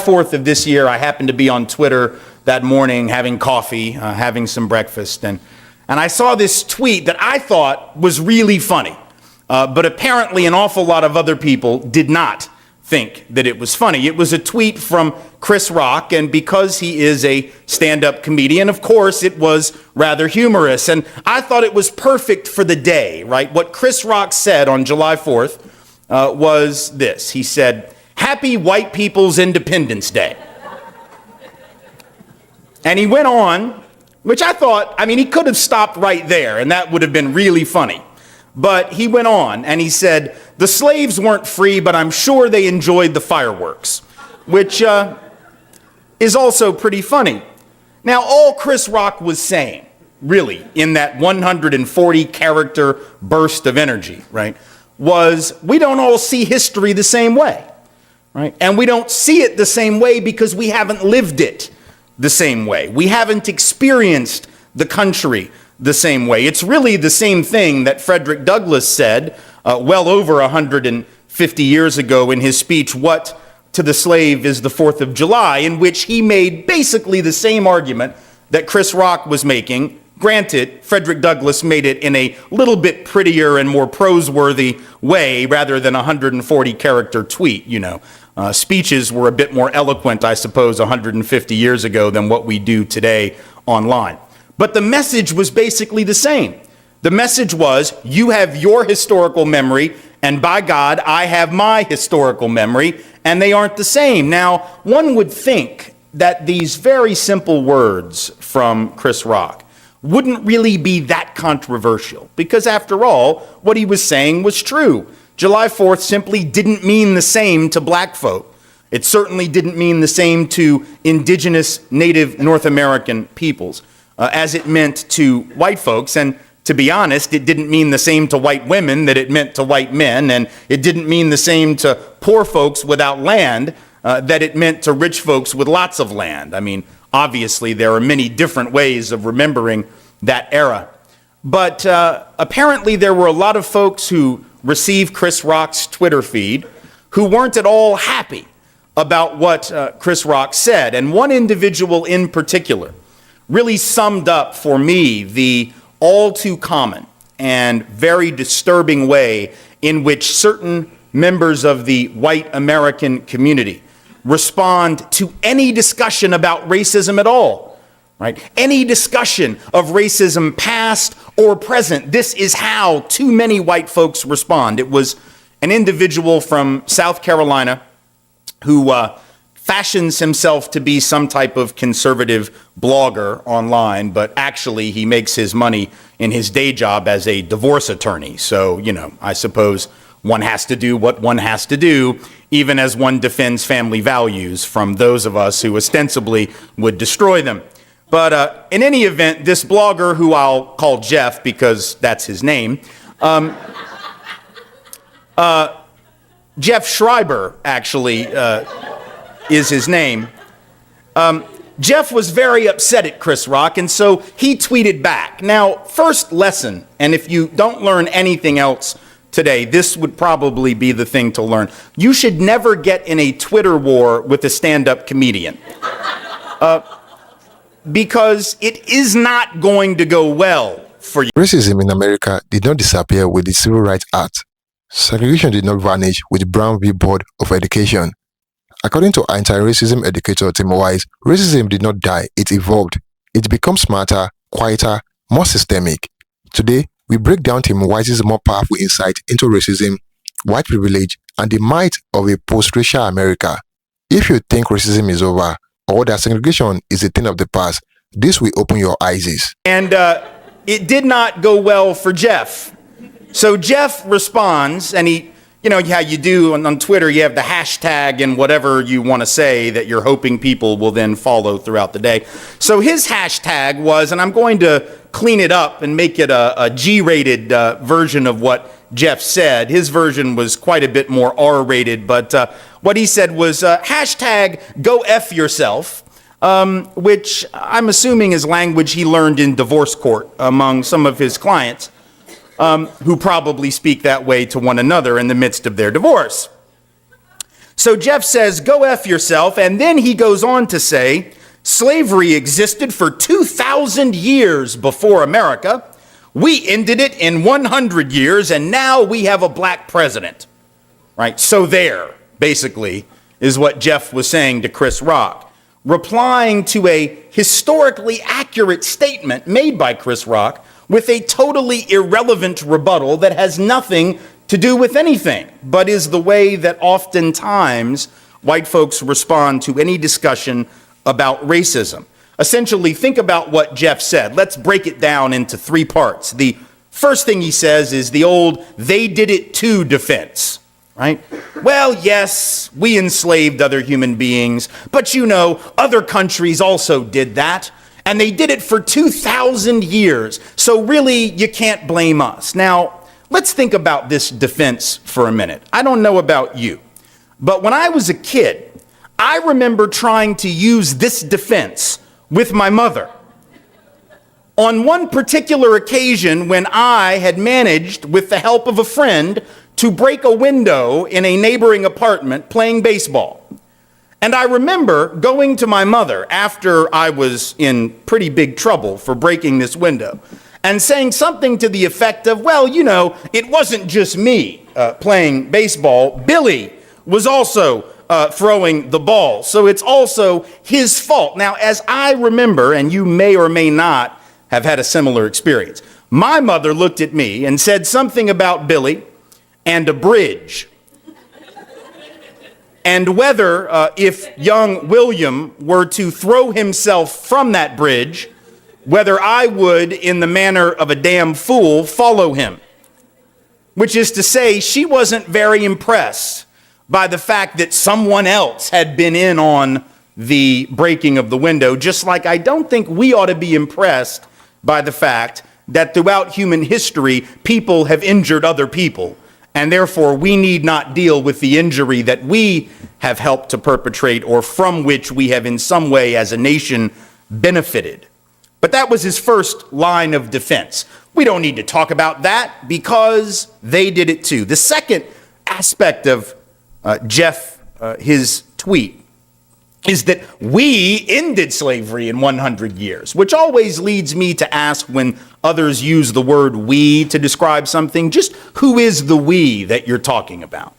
4th of this year, I happened to be on Twitter that morning having coffee, having some breakfast, and I saw this tweet that I thought was really funny, but apparently an awful lot of other people did not think that it was funny. It was a tweet from Chris Rock, and because he is a stand-up comedian, of course, it was rather humorous, and I thought it was perfect for the day, right? What Chris Rock said on July 4th was this. He said, "Happy White People's Independence Day." And he went on, which I thought, I mean, he could have stopped right there, and that would have been really funny. But he went on, and he said, "The slaves weren't free, but I'm sure they enjoyed the fireworks," which is also pretty funny. Now, all Chris Rock was saying, really, in that 140-character burst of energy, right, was we don't all see history the same way, right? And we don't see it the same way because we haven't lived it the same way. We haven't experienced the country the same way. It's really the same thing that Frederick Douglass said well over 150 years ago in his speech, "What to the Slave is the 4th of July," in which he made basically the same argument that Chris Rock was making. Granted, Frederick Douglass made it in a little bit prettier and more prose-worthy way rather than a 140-character tweet, you know. Speeches were a bit more eloquent, I suppose, 150 years ago than what we do today online. But the message was basically the same. The message was, you have your historical memory, and by God, I have my historical memory, and they aren't the same. Now, one would think that these very simple words from Chris Rock wouldn't really be that controversial, because after all, what he was saying was true. July 4th simply didn't mean the same to black folk. It certainly didn't mean the same to indigenous native North American peoples as it meant to white folks. And to be honest, it didn't mean the same to white women that it meant to white men. And it didn't mean the same to poor folks without land that it meant to rich folks with lots of land. I mean, obviously, there are many different ways of remembering that era. But apparently, there were a lot of folks who received Chris Rock's Twitter feed who weren't at all happy about what Chris Rock said. And one individual in particular really summed up for me the all too common and very disturbing way in which certain members of the white American community respond to any discussion about racism at all, right? Any discussion of racism past or present, this is how too many white folks respond. It was an individual from South Carolina who fashions himself to be some type of conservative blogger online, but actually he makes his money in his day job as a divorce attorney. So, you know, I suppose one has to do what one has to do, even as one defends family values from those of us who ostensibly would destroy them. But in any event, this blogger, who I'll call Jeff because that's his name, Jeff Schreiber, actually, is his name. Jeff was very upset at Chris Rock, and so he tweeted back. Now, first lesson, and if you don't learn anything else today, this would probably be the thing to learn. You should never get in a Twitter war with a stand-up comedian. Because it is not going to go well for you. Racism in America did not disappear with the Civil Rights Act. Segregation did not vanish with the Brown v. Board of Education. According to anti-racism educator timwise, racism did not die, it evolved. It became smarter, quieter, more systemic. Today, we break down timwise's more powerful insight into racism, white privilege, and the might of a post-racial America. If you think racism is over, or that segregation is a thing of the past, this will open your eyes. And it did not go well for Jeff. So Jeff responds, and he, you know how you do on Twitter, you have the hashtag and whatever you want to say that you're hoping people will then follow throughout the day. So his hashtag was, and I'm going to clean it up and make it a G-rated version of what Jeff said. His version was quite a bit more R-rated, but what he said was hashtag go F yourself, which I'm assuming is language he learned in divorce court among some of his clients, who probably speak that way to one another in the midst of their divorce. So Jeff says, go F yourself. And then he goes on to say, slavery existed for 2,000 years before America. We ended it in 100 years, and now we have a black president. Right? So there, basically, is what Jeff was saying to Chris Rock, replying to a historically accurate statement made by Chris Rock with a totally irrelevant rebuttal that has nothing to do with anything, but is the way that oftentimes white folks respond to any discussion about racism. Essentially, think about what Jeff said. Let's break it down into three parts. The first thing he says is the old "they did it too" defense, right? Well, yes, we enslaved other human beings, but you know, other countries also did that, and they did it for 2,000 years, so really you can't blame us. Now, let's think about this defense for a minute. I don't know about you, but when I was a kid, I remember trying to use this defense with my mother. On one particular occasion when I had managed, with the help of a friend, to break a window in a neighboring apartment playing baseball. And I remember going to my mother after I was in pretty big trouble for breaking this window and saying something to the effect of, well, you know, it wasn't just me playing baseball. Billy was also throwing the ball, so it's also his fault. Now, as I remember, and you may or may not have had a similar experience, my mother looked at me and said something about Billy and a bridge, and whether if young William were to throw himself from that bridge, whether I would, in the manner of a damn fool, follow him. Which is to say, she wasn't very impressed by the fact that someone else had been in on the breaking of the window, just like I don't think we ought to be impressed by the fact that throughout human history, people have injured other people, and therefore we need not deal with the injury that we have helped to perpetrate or from which we have in some way as a nation benefited. But that was his first line of defense. We don't need to talk about that because they did it too. The second aspect of his tweet is that we ended slavery in 100 years, which always leads me to ask, when others use the word we to describe something, just who is the we that you're talking about?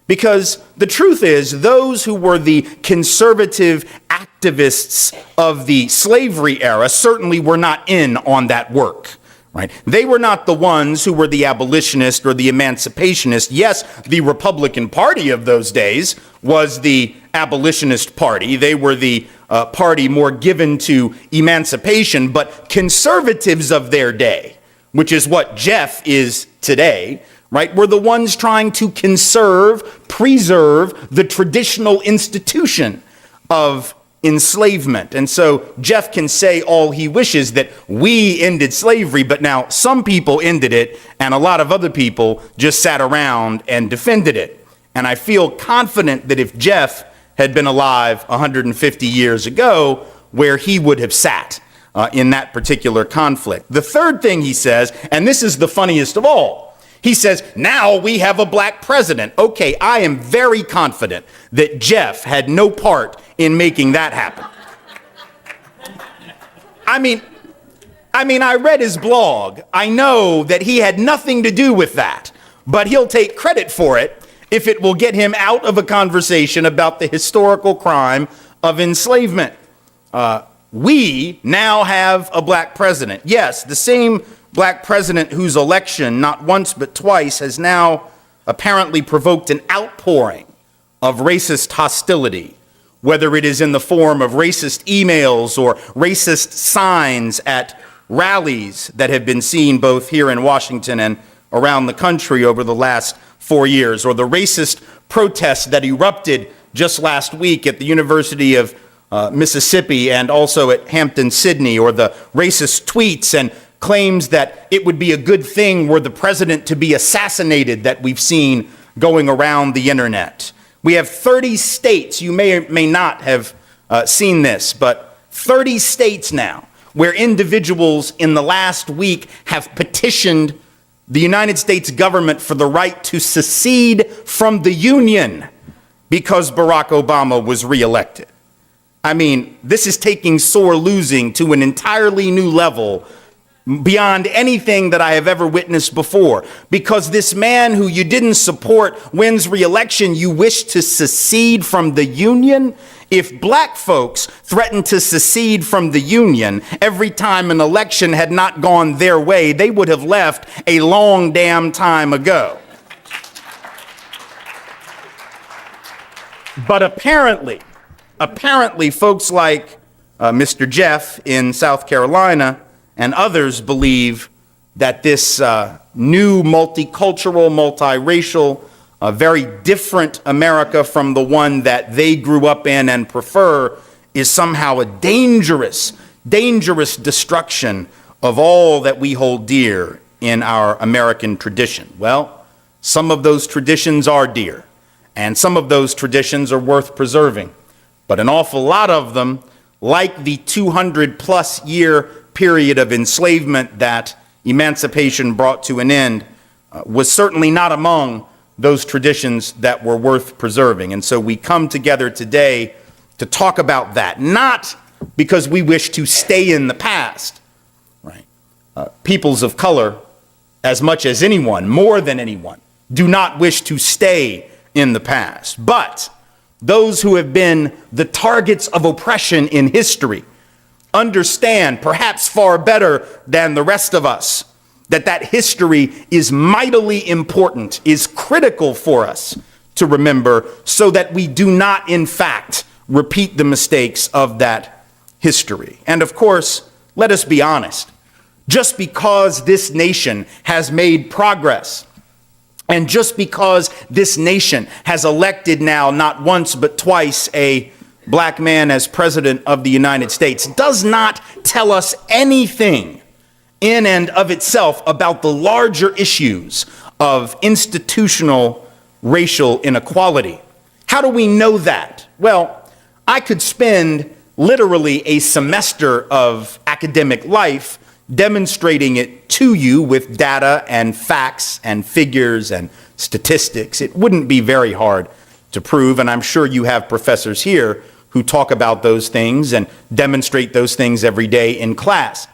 Because the truth is, those who were the conservative activists of the slavery era certainly were not in on that work. Right? They were not the ones who were the abolitionists or the emancipationists. Yes, the Republican Party of those days was the abolitionist party. They were the party more given to emancipation, but conservatives of their day, which is what Jeff is today, right, were the ones trying to preserve the traditional institution of enslavement. And so Jeff can say all he wishes that we ended slavery, but now some people ended it and a lot of other people just sat around and defended it. And I feel confident that if Jeff had been alive 150 years ago, where he would have sat in that particular conflict. The third thing he says, and this is the funniest of all, he says, now we have a black president. Okay, I am very confident that Jeff had no part in making that happen. I mean, I read his blog. I know that he had nothing to do with that, but he'll take credit for it if it will get him out of a conversation about the historical crime of enslavement. We now have a black president. Yes, the same black president whose election, not once but twice, has now apparently provoked an outpouring of racist hostility, whether it is in the form of racist emails or racist signs at rallies that have been seen both here in Washington and around the country over the last 4 years, or the racist protests that erupted just last week at the University of Mississippi and also at Hampton-Sydney, or the racist tweets and claims that it would be a good thing were the president to be assassinated that we've seen going around the internet. We have 30 states, you may or may not have seen this, but 30 states now where individuals in the last week have petitioned the United States government for the right to secede from the Union. because Barack Obama was reelected. I mean, this is taking sore losing to an entirely new level beyond anything that I have ever witnessed before. Because this man who you didn't support wins re-election, you wish to secede from the Union? If black folks threatened to secede from the Union every time an election had not gone their way, they would have left a long damn time ago. But apparently, folks like Mr. Jeff in South Carolina and others believe that this new multicultural, multiracial, very different America from the one that they grew up in and prefer is somehow a dangerous, dangerous destruction of all that we hold dear in our American tradition. Well, some of those traditions are dear, and some of those traditions are worth preserving. But an awful lot of them, like the 200-plus year period of enslavement that emancipation brought to an end, was certainly not among those traditions that were worth preserving. And so we come together today to talk about that, not because we wish to stay in the past, right? Peoples of color, as much as anyone, more than anyone, do not wish to stay in the past, but those who have been the targets of oppression in history understand, perhaps far better than the rest of us, that history is mightily important, is critical for us to remember, so that we do not, in fact, repeat the mistakes of that history. And of course, let us be honest, just because this nation has made progress, and just because this nation has elected now not once but twice a black man as president of the United States, does not tell us anything in and of itself about the larger issues of institutional racial inequality. How do we know that? Well, I could spend literally a semester of academic life demonstrating it to you with data and facts and figures and statistics. It wouldn't be very hard to prove, and I'm sure you have professors here who talk about those things and demonstrate those things every day in class.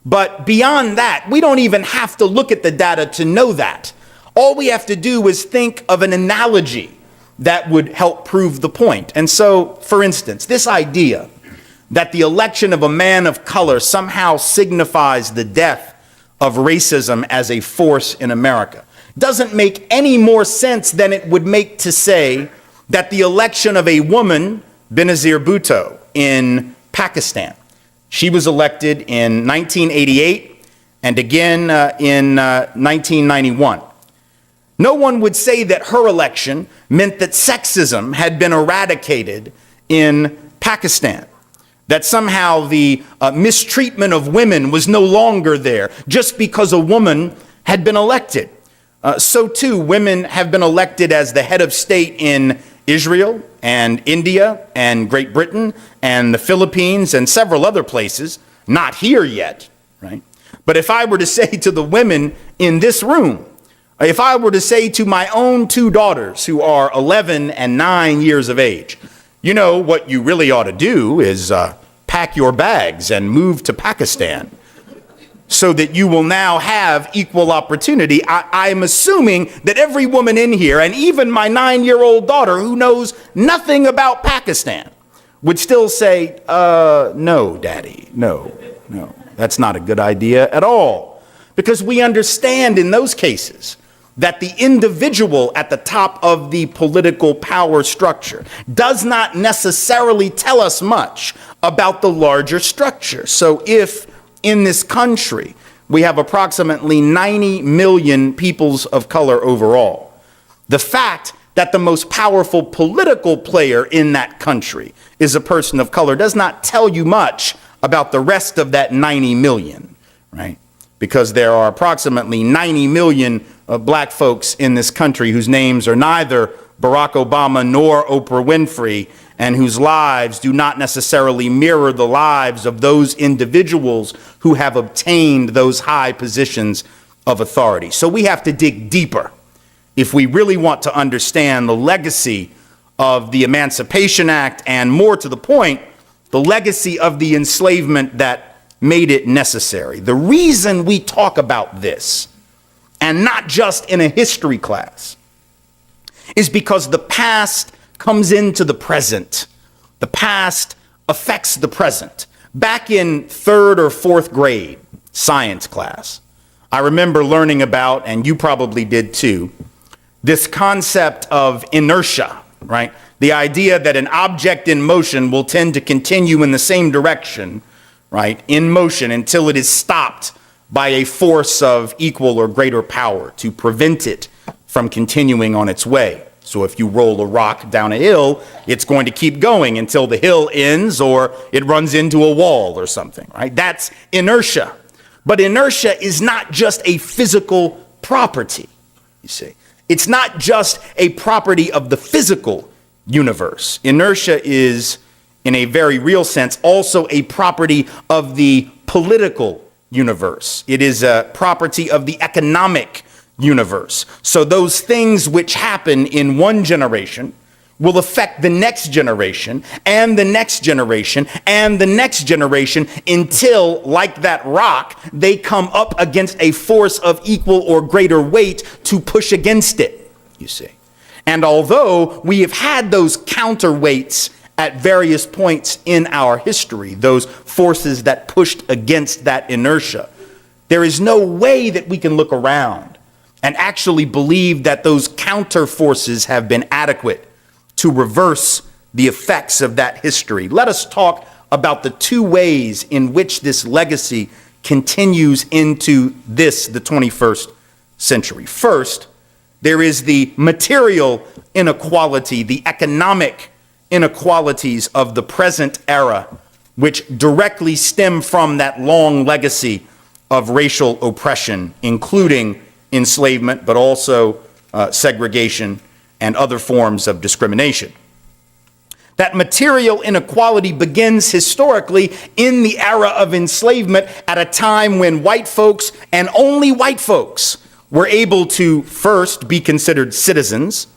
But beyond that, we don't even have to look at the data to know that. All we have to do is think of an analogy that would help prove the point. And so, for instance, this idea that the election of a man of color somehow signifies the death of racism as a force in America doesn't make any more sense than it would make to say that the election of a woman, Benazir Bhutto, in Pakistan, she was elected in 1988 and again in 1991. No one would say that her election meant that sexism had been eradicated in Pakistan, that somehow the mistreatment of women was no longer there just because a woman had been elected. So too, women have been elected as the head of state in Israel and India and Great Britain and the Philippines and several other places, not here yet, right? But if I were to say to the women in this room, if I were to say to my own two daughters who are 11 and 9 years of age, you know, what you really ought to do is pack your bags and move to Pakistan so that you will now have equal opportunity. I'm assuming that every woman in here, and even my 9-year-old daughter who knows nothing about Pakistan, would still say, no, Daddy, no, that's not a good idea at all. Because we understand in those cases that the individual at the top of the political power structure does not necessarily tell us much about the larger structure. So if in this country we have approximately 90 million peoples of color overall, the fact that the most powerful political player in that country is a person of color does not tell you much about the rest of that 90 million, right? Because there are approximately 90 million black folks in this country whose names are neither Barack Obama nor Oprah Winfrey, and whose lives do not necessarily mirror the lives of those individuals who have obtained those high positions of authority. So we have to dig deeper if we really want to understand the legacy of the Emancipation Act, and more to the point, the legacy of the enslavement that made it necessary. The reason we talk about this, and not just in a history class, is because the past comes into the present. The past affects the present. Back in 3rd or 4th grade science class, I remember learning about, and you probably did too, this concept of inertia, right? The idea that an object in motion will tend to continue in the same direction, right, in motion until it is stopped by a force of equal or greater power to prevent it from continuing on its way. So if you roll a rock down a hill, it's going to keep going until the hill ends or it runs into a wall or something, right? That's inertia. But inertia is not just a physical property, you see. It's not just a property of the physical universe. Inertia is, in a very real sense, also a property of the political universe. It is a property of the economic universe. So those things which happen in one generation will affect the next generation and the next generation and the next generation until, like that rock, they come up against a force of equal or greater weight to push against it, you see. And although we have had those counterweights at various points in our history, those forces that pushed against that inertia, there is no way that we can look around and actually believe that those counter forces have been adequate to reverse the effects of that history. Let us talk about the two ways in which this legacy continues into the 21st century. First, there is the material inequality, the economic inequalities of the present era, which directly stem from that long legacy of racial oppression, including enslavement, but also segregation and other forms of discrimination. That material inequality begins historically in the era of enslavement at a time when white folks, and only white folks, were able to first be considered citizens.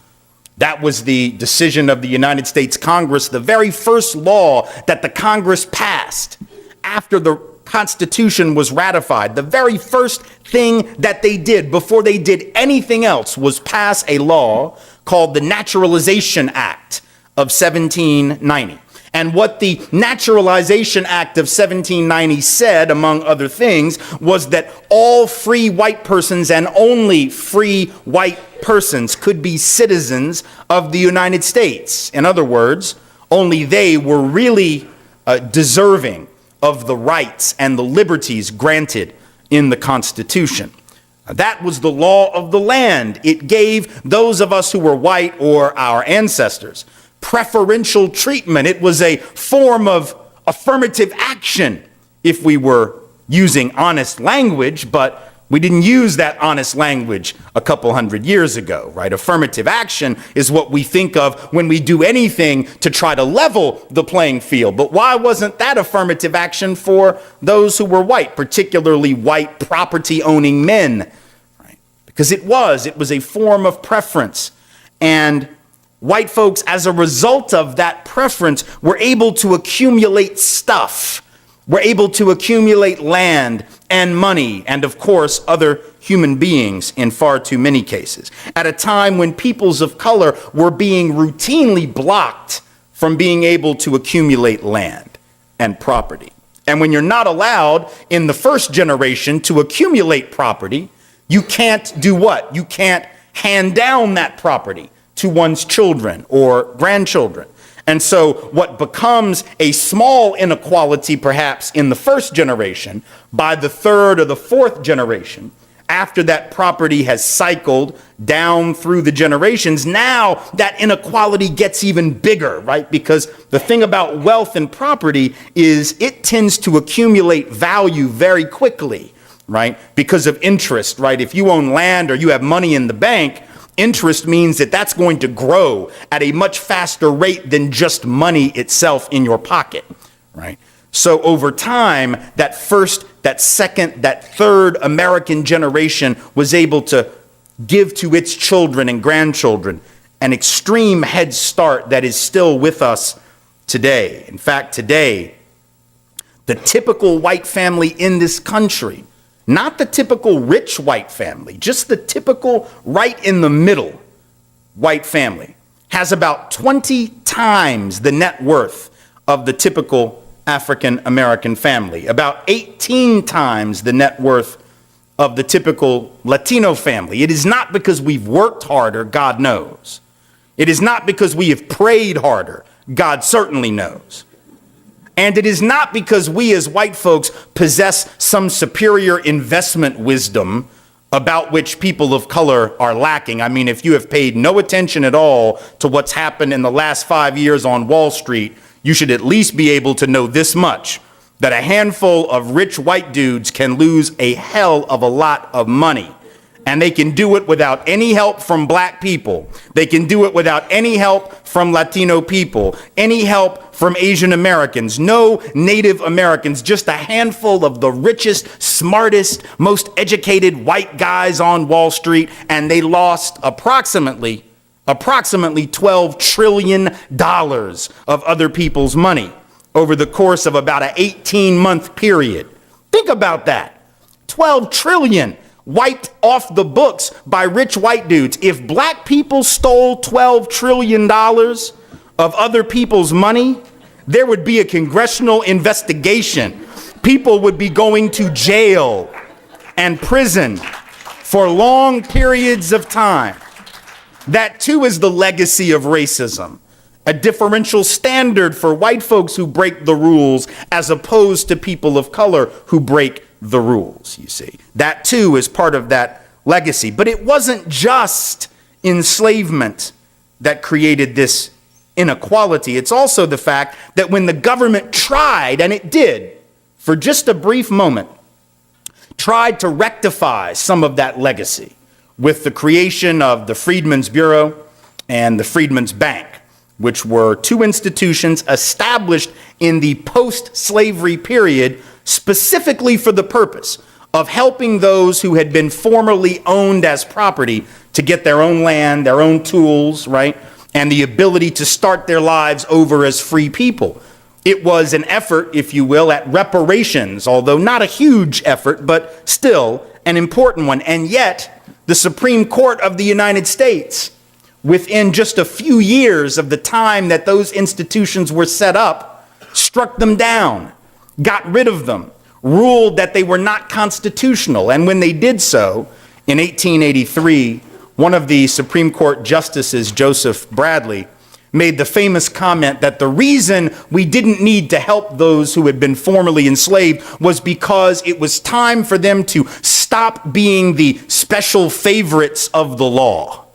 That was the decision of the United States Congress, the very first law that the Congress passed after the Constitution was ratified. The very first thing that they did before they did anything else was pass a law called the Naturalization Act of 1790. And what the Naturalization Act of 1790 said, among other things, was that all free white persons and only free white persons could be citizens of the United States. In other words, only they were really deserving of the rights and the liberties granted in the Constitution. That was the law of the land. It gave those of us who were white, or our ancestors, preferential treatment. It was a form of affirmative action if we were using honest language, but we didn't use that honest language a couple hundred years ago, right? Affirmative action is what we think of when we do anything to try to level the playing field. But why wasn't that affirmative action for those who were white, particularly white property-owning men? Right? Because it was a form of preference. And white folks, as a result of that preference, were able to accumulate stuff, were able to accumulate land and money, and of course, other human beings in far too many cases, at a time when peoples of color were being routinely blocked from being able to accumulate land and property. And when you're not allowed in the first generation to accumulate property, you can't do what? You can't hand down that property to one's children or grandchildren. And so what becomes a small inequality perhaps in the first generation, by the third or the fourth generation, after that property has cycled down through the generations, now that inequality gets even bigger, right? Because the thing about wealth and property is it tends to accumulate value very quickly, right? Because of interest, right? If you own land or you have money in the bank, interest means that that's going to grow at a much faster rate than just money itself in your pocket, right? So over time, that first, that second, that third American generation was able to give to its children and grandchildren an extreme head start that is still with us today. In fact, today, the typical white family in this country, not the typical rich white family, just the typical right in the middle white family, has about 20 times the net worth of the typical African American family, about 18 times the net worth of the typical Latino family. It is not because we've worked harder, God knows. It is not because we have prayed harder, God certainly knows. And it is not because we as white folks possess some superior investment wisdom about which people of color are lacking. I mean, if you have paid no attention at all to what's happened in the last 5 years on Wall Street, you should at least be able to know this much, that a handful of rich white dudes can lose a hell of a lot of money. And they can do it without any help from black people. They can do it without any help from Latino people, any help from Asian Americans, no Native Americans, just a handful of the richest, smartest, most educated white guys on Wall Street. And they lost approximately $12 trillion of other people's money over the course of about an 18-month period. Think about that. 12 trillion wiped off the books by rich white dudes. If black people stole $12 trillion of other people's money, there would be a congressional investigation. People would be going to jail and prison for long periods of time. That too is the legacy of racism, a differential standard for white folks who break the rules as opposed to people of color who break the rules, you see. That too is part of that legacy. But it wasn't just enslavement that created this inequality. It's also the fact that when the government tried, and it did, for just a brief moment, tried to rectify some of that legacy with the creation of the Freedmen's Bureau and the Freedmen's Bank, which were two institutions established in the post-slavery period specifically for the purpose of helping those who had been formerly owned as property to get their own land, their own tools, right? And the ability to start their lives over as free people. It was an effort, if you will, at reparations, although not a huge effort, but still an important one. And yet, the Supreme Court of the United States, within just a few years of the time that those institutions were set up, struck them down, got rid of them, ruled that they were not constitutional. And when they did so, in 1883, one of the Supreme Court justices, Joseph Bradley, made the famous comment that the reason we didn't need to help those who had been formerly enslaved was because it was time for them to stop being the special favorites of the law.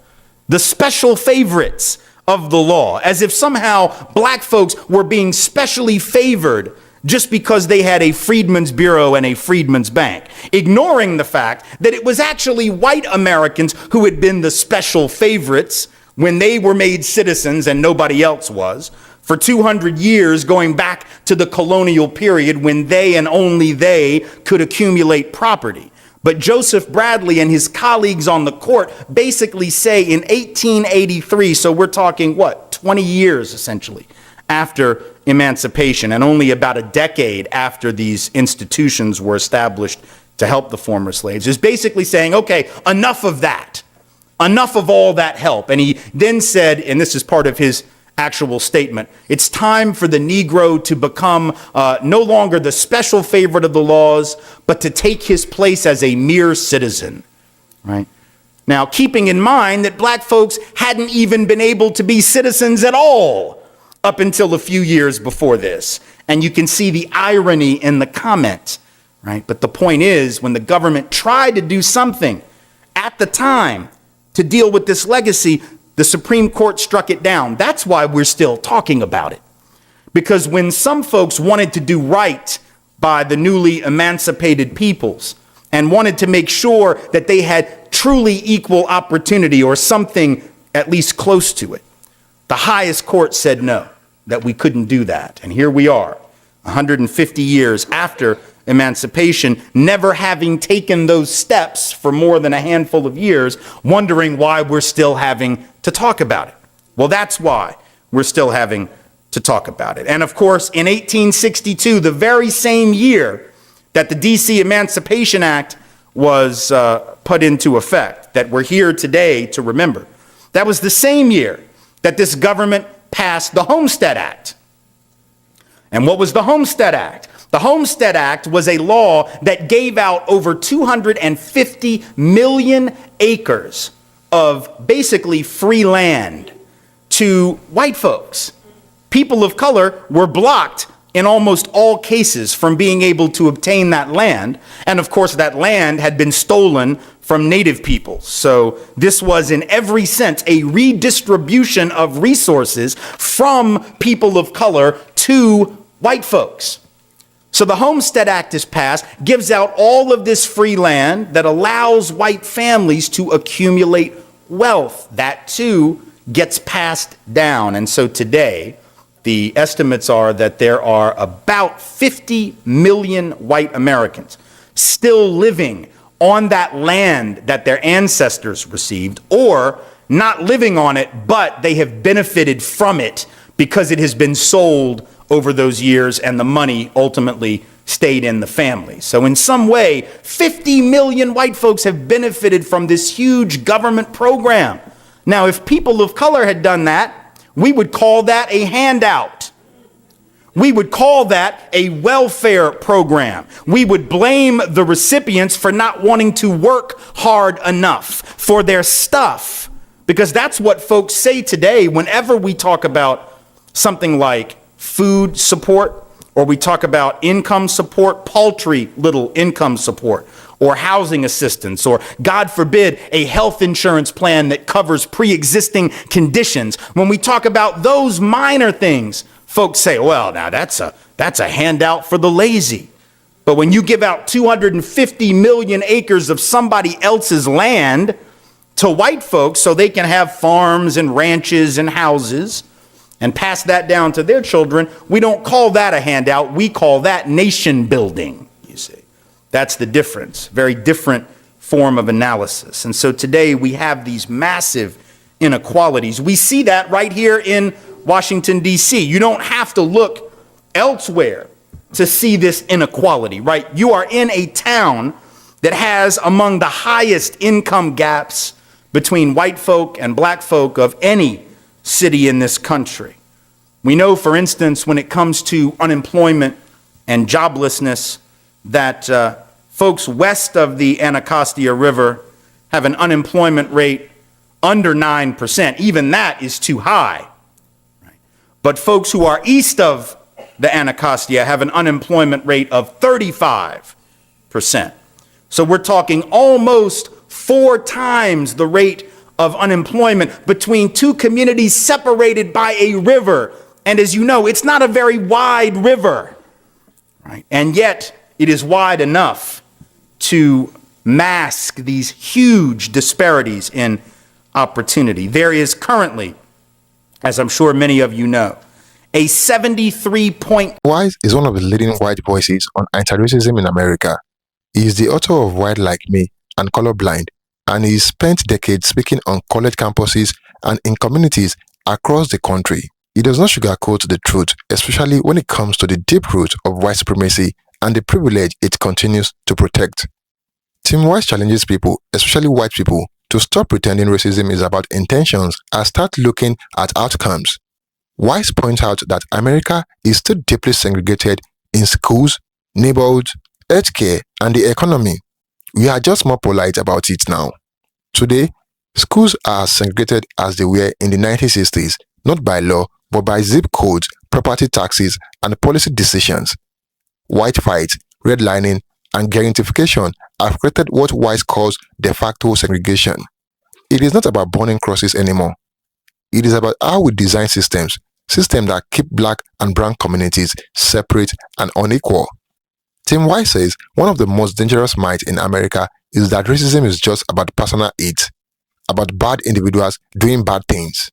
The special favorites of the law, as if somehow black folks were being specially favored just because they had a Freedmen's Bureau and a Freedmen's Bank, ignoring the fact that it was actually white Americans who had been the special favorites when they were made citizens and nobody else was, for 200 years, going back to the colonial period when they and only they could accumulate property. But Joseph Bradley and his colleagues on the court basically say in 1883, so we're talking, 20 years essentially after emancipation, and only about a decade after these institutions were established to help the former slaves, is basically saying, okay, enough of that. Enough of all that help. And he then said, and this is part of his actual statement, it's time for the Negro to become no longer the special favorite of the laws, but to take his place as a mere citizen, right? Now, keeping in mind that black folks hadn't even been able to be citizens at all up until a few years before this. And you can see the irony in the comment, right? But the point is, when the government tried to do something at the time to deal with this legacy, the Supreme Court struck it down. That's why we're still talking about it. Because when some folks wanted to do right by the newly emancipated peoples and wanted to make sure that they had truly equal opportunity or something at least close to it, the highest court said no, that we couldn't do that. And here we are, 150 years after emancipation, never having taken those steps for more than a handful of years, wondering why we're still having to talk about it. Well, that's why we're still having to talk about it. And of course, in 1862, the very same year that the DC Emancipation Act was put into effect, that we're here today to remember, that was the same year that this government passed the Homestead Act. And what was the Homestead Act? The Homestead Act was a law that gave out over 250 million acres of basically free land to white folks. People of color were blocked in almost all cases from being able to obtain that land. And of course, that land had been stolen from native peoples. So this was in every sense a redistribution of resources from people of color to white folks. So the Homestead Act is passed, gives out all of this free land that allows white families to accumulate wealth. That too gets passed down. And so today, the estimates are that there are about 50 million white Americans still living on that land that their ancestors received, or not living on it, but they have benefited from it because it has been sold over those years and the money ultimately stayed in the family. So in some way, 50 million white folks have benefited from this huge government program. Now, if people of color had done that, we would call that a handout. We would call that a welfare program. We would blame the recipients for not wanting to work hard enough for their stuff, because that's what folks say today whenever we talk about something like food support, or we talk about income support, paltry little income support, or housing assistance, or God forbid, a health insurance plan that covers pre-existing conditions. When we talk about those minor things, folks say, well, now that's a handout for the lazy. But when you give out 250 million acres of somebody else's land to white folks so they can have farms and ranches and houses and pass that down to their children, we don't call that a handout. We call that nation building, you see. That's the difference. Very different form of analysis. And so today we have these massive inequalities. We see that right here in Washington, D.C. You don't have to look elsewhere to see this inequality, right? You are in a town that has among the highest income gaps between white folk and black folk of any city in this country. We know, for instance, when it comes to unemployment and joblessness, that folks west of the Anacostia River have an unemployment rate under 9%. Even that is too high. Right? But folks who are east of the Anacostia have an unemployment rate of 35%. So we're talking almost 4 times the rate of unemployment between two communities separated by a river. And as you know, it's not a very wide river, right? And yet it is wide enough to mask these huge disparities in opportunity. There is currently, as I'm sure many of you know, a 73-point... Wise is one of the leading white voices on anti-racism in America. He is the author of White Like Me and Colorblind, and he spent decades speaking on college campuses and in communities across the country. He does not sugarcoat the truth, especially when it comes to the deep root of white supremacy and the privilege it continues to protect. Timwise challenges people, especially white people, to stop pretending racism is about intentions and start looking at outcomes. Wise points out that America is still deeply segregated in schools, neighborhoods, healthcare, and the economy. We are just more polite about it now. Today, schools are as segregated as they were in the 1960s, not by law, but by zip codes, property taxes, and policy decisions. White fights, redlining, and ghettoification have created what Wise calls de facto segregation. It is not about burning crosses anymore. It is about how we design systems that keep black and brown communities separate and unequal. Tim Wise says one of the most dangerous myths in America is that racism is just about personal hate, about bad individuals doing bad things.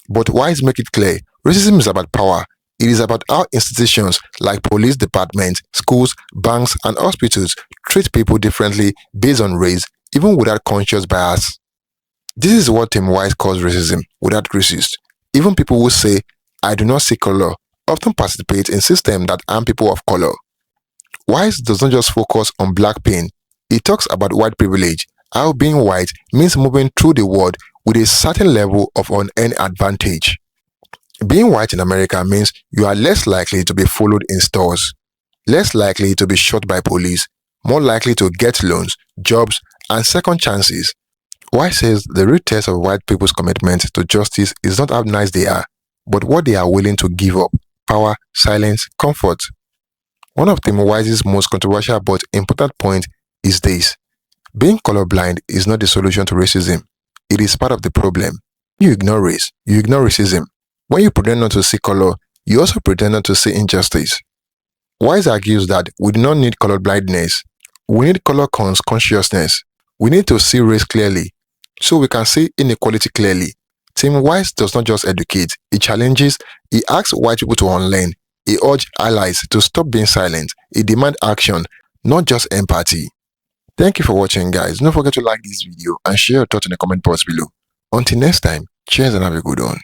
But Wise makes it clear, racism is about power, It is about how institutions like police departments, schools, banks, and hospitals treat people differently based on race, even without conscious bias. This is what timwise calls racism without racist. Even people who say, "I do not see color," often participate in systems that harm people of color. Wise does not just focus on black pain, it talks about white privilege, how being white means moving through the world with a certain level of unearned advantage. Being white in America means you are less likely to be followed in stores, less likely to be shot by police, more likely to get loans, jobs, and second chances. Wise says the real test of white people's commitment to justice is not how nice they are, but what they are willing to give up: power, silence, comfort. One of Timwise's most controversial but important points is this: being colorblind is not the solution to racism. It is part of the problem. When you ignore race, you ignore racism. When you pretend not to see color, you also pretend not to see injustice. Wise argues that we do not need colorblindness. We need color consciousness. We need to see race clearly, so we can see inequality clearly. Timwise does not just educate, he challenges, he asks white people to unlearn, he urges allies to stop being silent, he demands action, not just empathy. Thank you for watching, guys. Don't forget to like this video and share your thoughts in the comment box below. Until next time, cheers and have a good one.